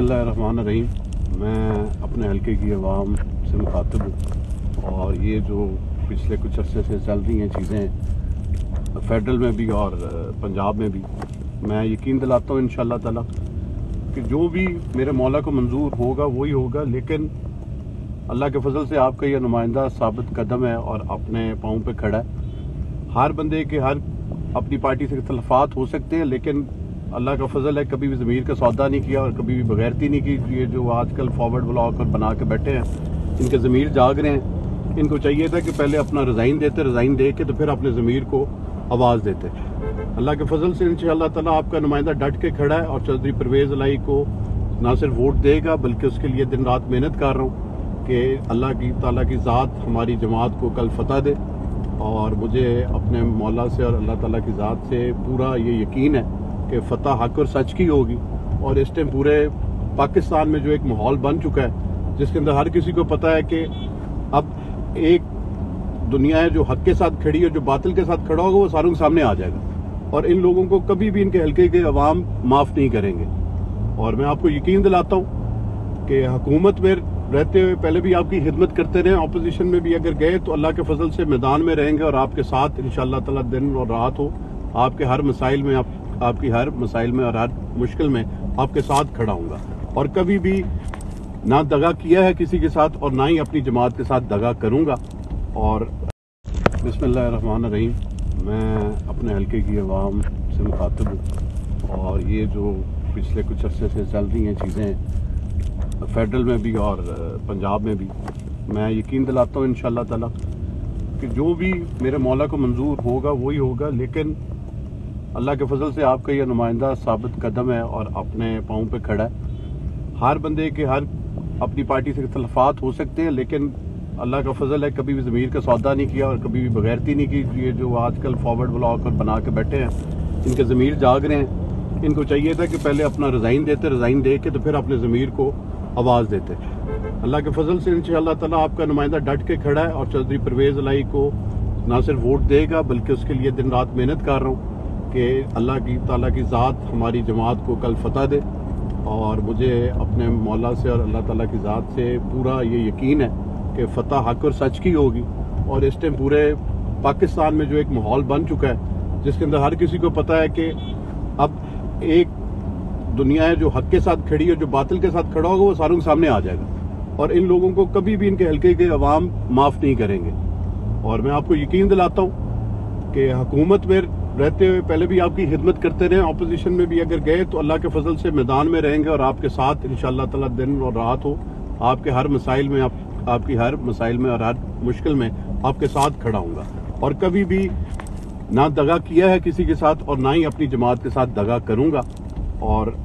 बिस्मिल्लाहिर्रहमानिर्रहीम। मैं अपने हल्के की आवाम से मुखातिब हूँ और ये जो पिछले कुछ अरसे से चल रही हैं चीज़ें फेडरल में भी और पंजाब में भी, मैं यकीन दिलाता हूँ इंशाअल्लाह ताला कि जो भी मेरे मौला को मंजूर होगा वही होगा। लेकिन अल्लाह के फजल से आपका यह नुमाइंदा साबित कदम है और अपने पाँव पे खड़ा है। हर बंदे के हर अपनी पार्टी से इख्तलाफात हो सकते हैं, लेकिन अल्लाह का फजल है कभी भी ज़मीर का सौदा नहीं किया और कभी भी बगैरती नहीं की। ये जो आजकल फॉरवर्ड ब्लॉक और बना के बैठे हैं, इनके ज़मीर जाग रहे हैं। इनको चाहिए था कि पहले अपना रिज़ाइन देते, रिज़ाइन दे के तो फिर अपने ज़मीर को आवाज़ देते। अल्लाह के फजल से इंशाअल्लाह ताला आपका नुमाइंदा डट के खड़ा है और चौधरी परवेज़ इलाही को ना सिर्फ वोट देगा बल्कि उसके लिए दिन रात मेहनत कर रहा हूँ कि अल्लाह की ताला की ज़ात हमारी जमात को कल फतह दे। और मुझे अपने मौला से और अल्लाह ताला की ज़ात से पूरा ये यकीन है कि फतह हक और सच की होगी। और इस टाइम पूरे पाकिस्तान में जो एक माहौल बन चुका है जिसके अंदर हर किसी को पता है कि अब एक दुनिया है जो हक के साथ खड़ी है, जो बातिल के साथ खड़ा होगा वो सारों के सामने आ जाएगा और इन लोगों को कभी भी इनके हल्के के अवाम माफ़ नहीं करेंगे। और मैं आपको यकीन दिलाता हूँ कि हुकूमत में रहते हुए पहले भी आपकी खिदमत करते रहे, अपोजिशन में भी अगर गए तो अल्लाह के फजल से मैदान में रहेंगे और आपके साथ इंशाअल्लाह ताला दिन और रात हो। आपके हर मसाइल में आपकी हर मसाइल में और हर मुश्किल में आपके साथ खड़ा हूँगा और कभी भी ना दगा किया है किसी के साथ और ना ही अपनी जमात के साथ दगा करूँगा। और बिस्मिल्लाहिर्रहमानिर्रहीम, मैं अपने हल्के की आवाम से मुखातिब हूँ और ये जो पिछले कुछ अरसे से चल रही हैं चीज़ें फेडरल में भी और पंजाब में भी, मैं यकीन दिलाता हूँ इंशाअल्लाह ताला कि जो भी मेरे मौला को मंजूर होगा वही होगा। लेकिन अल्लाह के फजल से आपका यह नुमाइंदा साबित कदम है और अपने पाँव पे खड़ा है। हर बंदे के हर अपनी पार्टी से इख्तलाफात हो सकते हैं, लेकिन अल्लाह का फजल है कभी भी ज़मीर का सौदा नहीं किया और कभी भी बगैरती नहीं की। ये जो आजकल फॉरवर्ड ब्लॉक और बना के बैठे हैं, इनके ज़मीर जाग रहे हैं। इनको चाहिए था कि पहले अपना रिज़ाइन देते, रिज़ाइन दे के तो फिर अपने ज़मीर को आवाज़ देते। अल्लाह के फजल से इंशाअल्लाह ताला आपका नुमाइंदा डट के खड़ा है और चौधरी परवेज़ इलाही को ना सिर्फ वोट देगा बल्कि उसके लिए दिन रात मेहनत कर रहा हूँ कि अल्लाह की ताला की ज़ात हमारी जमात को कल फतह दे। और मुझे अपने मौला से और अल्लाह ताला की ज़ात से पूरा ये यकीन है कि फतह हक और सच की होगी। और इस टाइम पूरे पाकिस्तान में जो एक माहौल बन चुका है जिसके अंदर हर किसी को पता है कि अब एक दुनिया है जो हक के साथ खड़ी है, जो बातिल के साथ खड़ा होगा वो सारों के सामने आ जाएगा और इन लोगों को कभी भी इनके हल्के के अवाम माफ़ नहीं करेंगे। और मैं आपको यकीन दिलाता हूँ कि हुकूमत में रहते हुए पहले भी आपकी खिदमत करते रहे, अपोजिशन में भी अगर गए तो अल्लाह के फजल से मैदान में रहेंगे और आपके साथ इंशाअल्लाह ताला दिन और रात हो। आपके हर मसाइल में आपकी हर मसाइल में और हर मुश्किल में आपके साथ खड़ा हूँगा और कभी भी ना दगा किया है किसी के साथ और ना ही अपनी जमात के साथ दगा करूँगा। और